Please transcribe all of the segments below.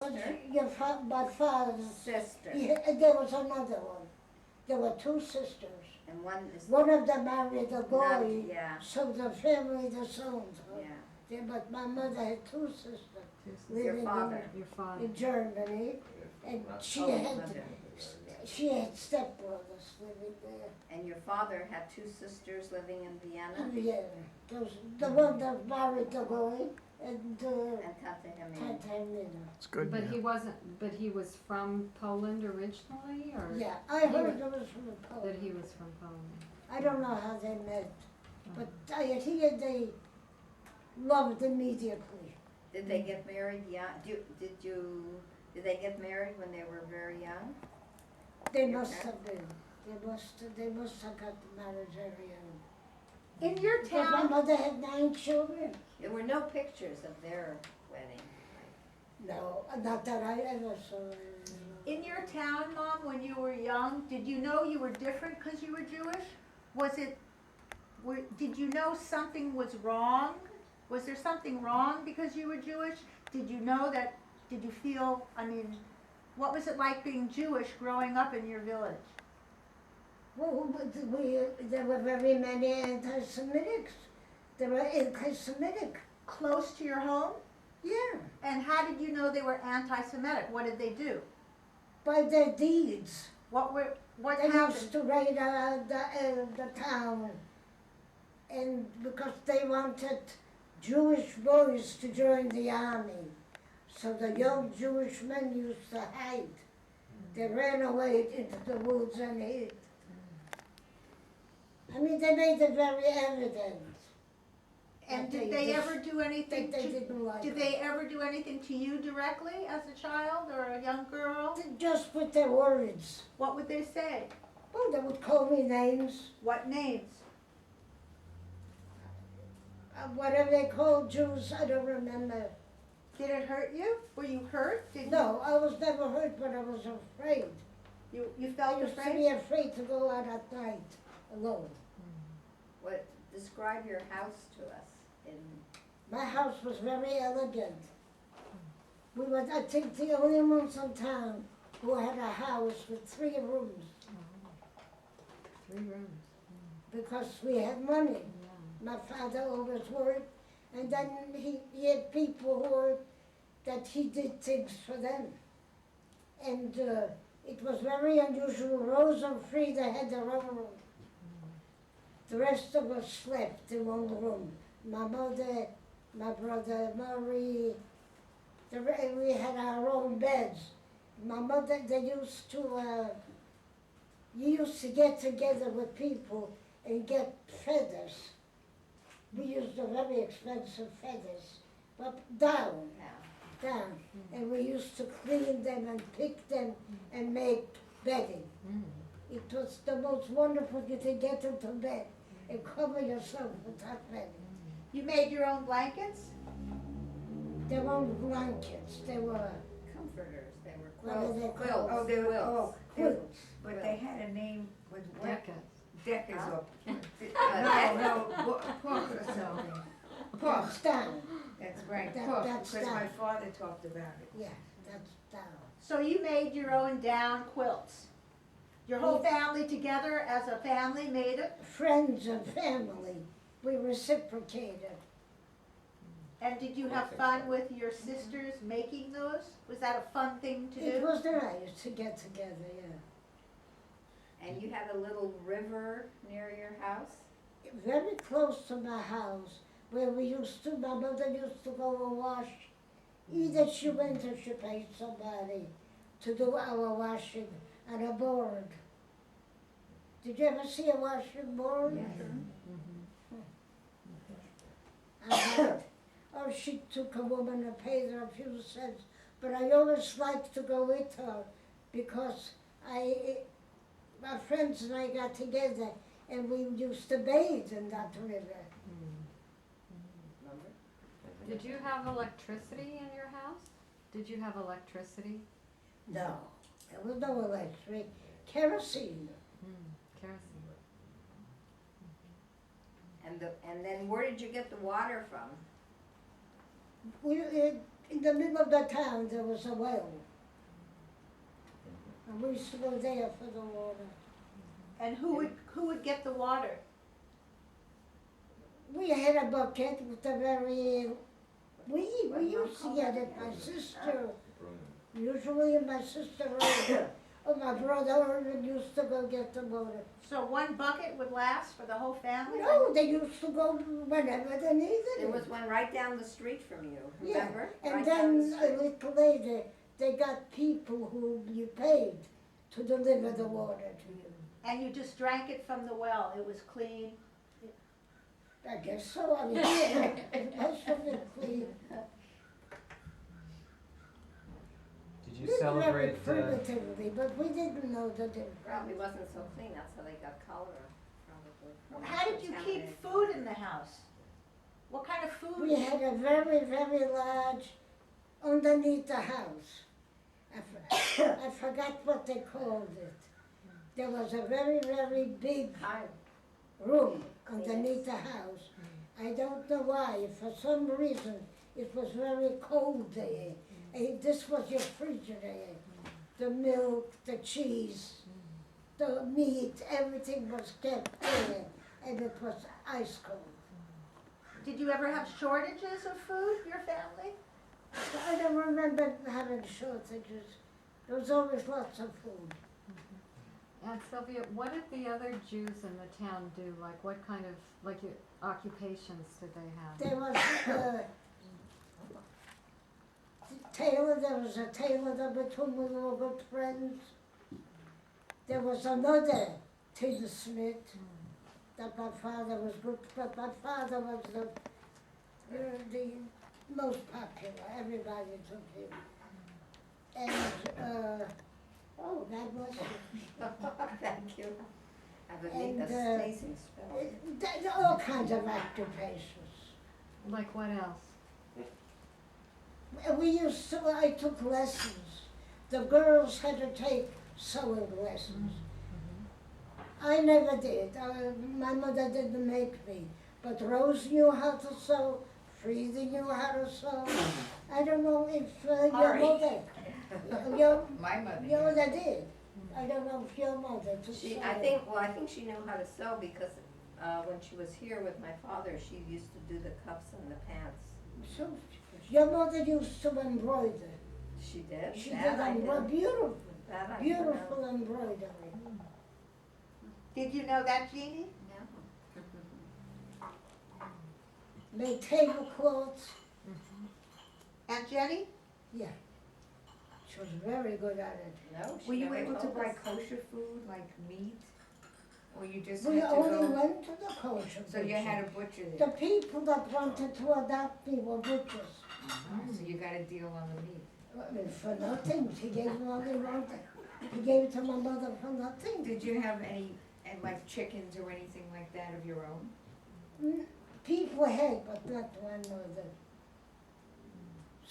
My father's sister. Yeah, there was another one. There were two sisters. And one is One of them married a boy, yeah. so the family disowned her. Yeah. Yeah, but my mother had two sisters Your living father. Your father. in Germany, and she mother. had stepbrothers living there. And your father had two sisters living in Vienna? Yeah, the one that married the boy and Tante Hermine. Tante Hermine. It's good. But yeah. he wasn't. But he was from Poland originally, or Yeah, I heard it was from Poland. that he was from Poland. I don't know how they met, but I hear they loved immediately. Did they get married young? Did they get married when they were very young? They Your must parents? have been. They must have got married very young. In your Because my town, mother had 9 children. There were no pictures of their wedding. No, not that I ever saw. in your town, Mom, when you were young, did you know you were different because you were Jewish? Did you know something was wrong? Was there something wrong because you were Jewish? Did you know that, did you feel, what was it like being Jewish growing up in your village? Well, there were very many anti-Semitics. They were anti-Semitic. Close to your home? Yeah, And how did you know they were anti-Semitic? What did they do? by their deeds. What They used happened? to raid the town, and because they wanted Jewish boys to join the army, so the young Jewish men used to hide. They ran away into the woods and hid. I mean, they made it very evident. And that did they just- ever do anything that they to, didn't like did it. they ever do anything to you directly as a child or a young girl? Just with their words. What would they say? Oh, they would call me names. What names? Whatever they called Jews, I don't remember. Did it hurt you? Were you hurt? No, I was never hurt, but I was afraid. You I felt used to afraid? be afraid to go out at night alone. Describe your house to us. My house was very elegant. We were, I think, the only ones in town who had a house with 3 rooms 3 rooms. because we had money. Yeah. My father always worked, and then he had people who were, that he did things for them. And it was very unusual. Rose and Frida had their own room. The rest of us slept in one room. My mother, my brother, Marie, we had our own beds. My mother, you used to get together with people and get feathers. We used the very expensive feathers, but down, and we used to clean them and pick them and make bedding. It was the most wonderful thing to get into bed and cover yourself with that bedding. You made your own blankets? They weren't blankets, they were, Comforters, they were what are quilts. they called? Oh, they were, Quilts. but they had a name with what? Decas. Deckers Huh? or, Puff or something. Puff, Down, that's right, That- Puff, that's because my down. father talked about it. yeah, that's down. So you made your own down quilts? Your whole family together as a family made it? Friends and family, we reciprocated. And did you have fun with your sisters making those? Was that a fun thing to It do? was nice to get together, yeah. And you had a little river near your house? Very close to my house, where my mother used to go and wash. Either she went or she paid somebody to do our washing on a board. Did you ever see a washing board? I had. Or she took a woman and paid her a few cents. But I always liked to go with her because my friends and I got together and we used to bathe in that river. Remember? Did you have electricity in your house? Did you have electricity? No, there was no electric. Kerosene. Kerosene. And then where did you get the water from? We, in the middle of the town, there was a well. And we used to go there for the water. And who would get the water? We had a bucket with a very, we used to get it, my sister, usually my sister or my brother used to go get the water. So one bucket would last for the whole family? No, they used to go whenever they needed There it. was one right down the street from you, Yeah, remember? and Right down the then a street. little later, they got people who you paid to deliver the water to you. And you just drank it from the well, it was clean? I guess so, I mean, it must have been clean. Did you We drank celebrate? it primitively, but we didn't know the difference. Probably wasn't so clean, that's how they got cholera, probably. from How did you keep contaminated food in the house? What kind of food? We had a very, very large, underneath the house. I forgot what they called it. There was a very, very big Hive. room underneath the house. I don't know why, for some reason, it was very cold there. And this was your refrigerator. The milk, the cheese, the meat, everything was kept there, and it was ice cold. Did you ever have shortages of food, your family? I don't remember having shortages. There was always lots of food. And Sylvia, what did the other Jews in the town do? Like what kind of, like occupations did they have? There was tailor, there was a tailor that between we were good friends. There was another tinsmith that my father was good, but my father was the most popular. Everybody took him. And, oh, God bless you. Thank you. I would And, make a sneezing spell. There are all kinds of occupations. Like what else? We used to, I took lessons. The girls had to take sewing lessons. I never did. My mother didn't make me. But Rose knew how to sew. Frida knew how to sew. I don't know if your Ari. mother, your My mother. mother did. I don't know if your mother took sewing. I think she knew how to sew because, when she was here with my father, she used to do the cuffs and the pants. So, your mother used to embroider. She did? She That did I did. beautiful, That I beautiful embroidery. Did you know that, Jeannie? Made tablecloths. And Jenny? Yeah. She was very good at it. No, she Were you never able to told buy us. kosher food, like meat? Or you just We had to only go? went to the kosher So you butcher. had a butcher The there? people that wanted to adopt me were butchers. So you got a deal on the meat? I mean, for nothing. He gave me all he wanted. He gave it to my mother for nothing. Did you have any, and like chickens or anything like that of your own? People had, but not my mother.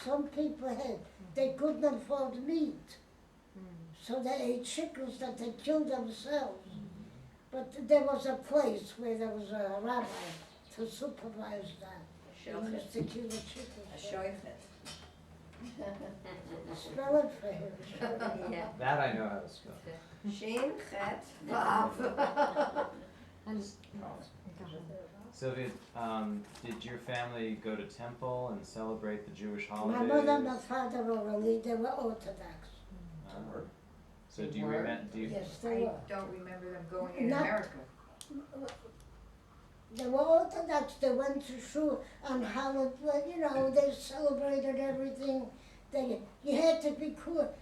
Some people had. They couldn't afford meat. So they ate chickens that they killed themselves. But there was a place where there was a rabbi to supervise that. They used to kill the A chickens. shoyfet. Spell it for him. Yeah. That I know how to spell. Shin, chet, vav. And Sylvia, did your family go to temple and celebrate the Jewish My holidays? mother and my father were really, they were Orthodox. So do you remember? Do you? Yes, they I were. don't remember them going in Not- America. They were Orthodox, they went to shul on holiday, you know, they celebrated everything. You had to be cool.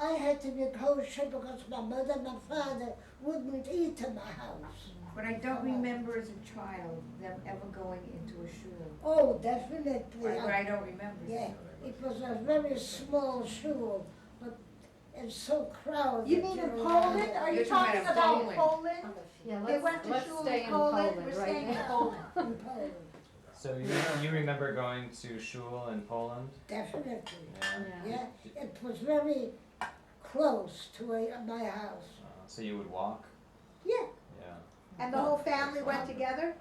I had to be kosher because my mother and my father wouldn't eat in my house. But I don't remember as a child them ever going into a shul. Oh, definitely. But I don't remember. Yeah, it was a very small shul, but it's so crowded. You mean in know, Poland? and- Are you You're talking talking about about Poland? yeah, They went to let's shul stay in in Poland, Poland we're right staying in now. Poland. In Poland, So you remember going to shul in Poland? definitely. Yeah. Yeah, it was very close to my house. So you would walk? Yeah, Yeah. And the whole family went together?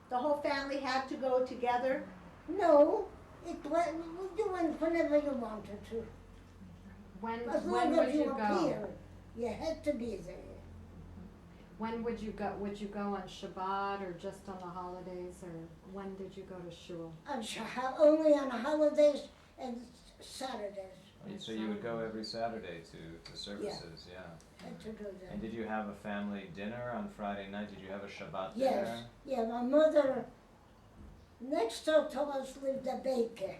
The whole family had to go together? no, You went whenever you wanted to. When As when long would as you you go? appear, you had to be there. When would you go? Would you go on Shabbat or just on the holidays, or when did you go to shul? Only on holidays and Saturdays. So you would go every Saturday to services, yeah. Had to do that. And did you have a family dinner on Friday night? Did you have a Shabbat Yes, dinner? yeah, my mother, next door to us lived a baker,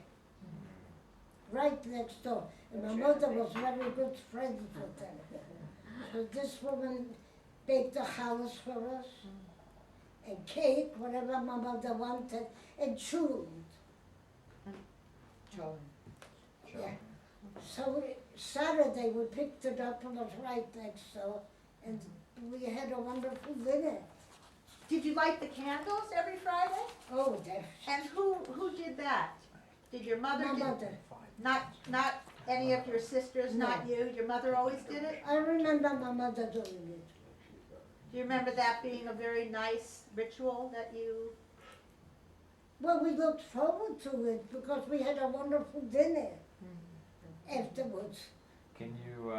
right next door. And my mother was very good friends with them. So this woman baked a challah for us, and cake, whatever my mother wanted, and chulent. Yeah. So Saturday we picked it up and it was right next door, and we had a wonderful dinner. Did you light the candles every Friday? Oh, that, And who did that? Did your mother my did? mother. Not any of your sisters, not you? Your mother always did it? I remember my mother doing it. Do you remember that being a very nice ritual that you? Well, we looked forward to it because we had a wonderful dinner afterwards. Can you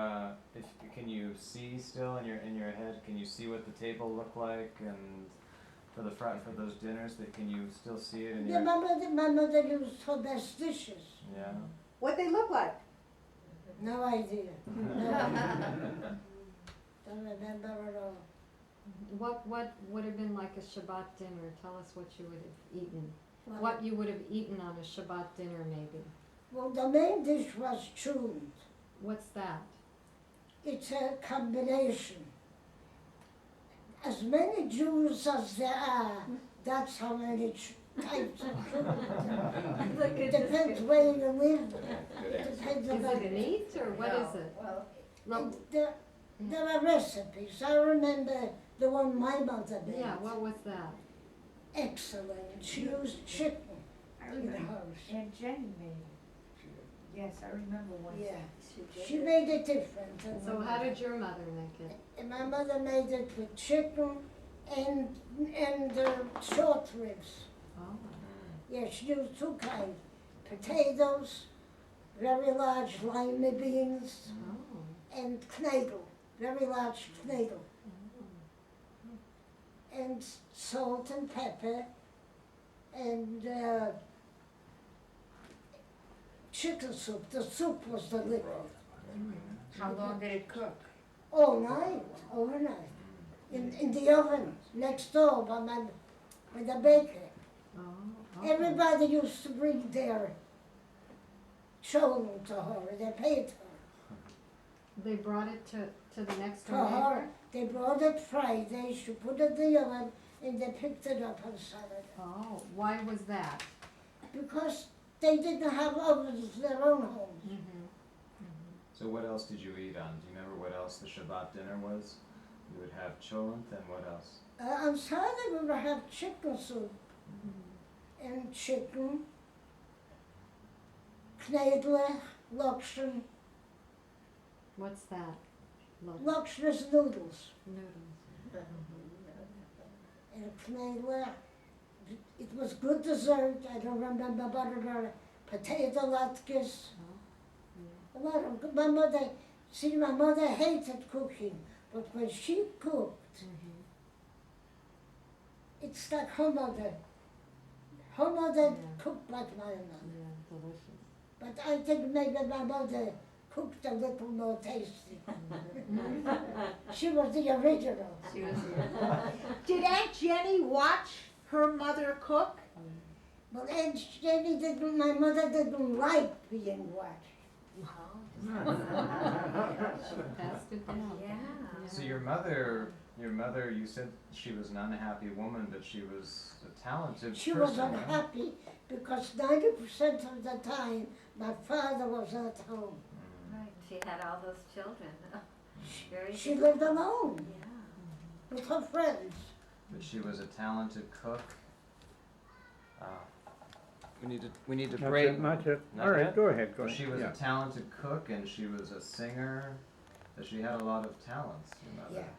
can you see still in your head? Can you see what the table looked like and for those dinners? That can you still see it in Yeah, your my mother used her best dishes. yeah? What they look like? No idea. No idea. Don't remember at all. What would have been like a Shabbat dinner? Tell us what you would have eaten. Well, What you would have eaten on a Shabbat dinner, maybe. well, the main dish was chulent. What's that? It's a combination. As many Jews as there are, that's how many types of chulent. It depends where you live. It depends Is about it meat or what is it? Well, No. There are recipes. I remember the one my mother made. Yeah, what was that? Excellent. She used chicken I in remember. hers. Aunt Jenny made it. Yes, I remember one. Yeah. she She did it. made it different. than So my how mother. did your mother make it? And my mother made it with chicken and short ribs. Oh. Yeah, she used two kinds. Potatoes, very large lima beans, Oh. and knedel, very large knedel. And salt and pepper, and chicken soup. The soup was the liquid. How long did it cook? All night, overnight, in the oven next door by the baker. Oh. Okay. Everybody used to bring their cholent to her. They paid her. They brought it to the next For door her, neighbor? they brought it Friday. She put it in the oven, and they picked it up on Saturday. Oh, why was that? Because they didn't have ovens in their own homes. Mm-hmm. So what else did you eat on? Do you remember what else the Shabbat dinner was? You would have cholent and what else? On Saturday we would have chicken soup and chicken, knedler, lokschen. What's that? Lokschen is noodles. Noodles. And knedler, it was good dessert. I don't remember butter, potato latkes. Oh. A lot of my mother. See, my mother hated cooking, but when she cooked, Mm-hmm. it's like her mother. Her mother Yeah. cooked like my mother. Yeah, delicious. But I think maybe my mother cooked a little more tasty. She was the original. She was here. Did Aunt Jenny watch her mother cook? But Aunt Jenny didn't, my mother didn't like being watched. She passed it down. Yeah. So your mother, you said she was an unhappy woman, but she was a talented She person. was right? unhappy because 90% of the time my father was at home. Right, she had all those children. Very She lived alone Yeah. with her friends. But she was a talented cook. We need to Not break. yet, not yet. Not All right, yet? go ahead, go But ahead. she was Yeah. a talented cook and she was a singer. But she had a lot of talents, your mother.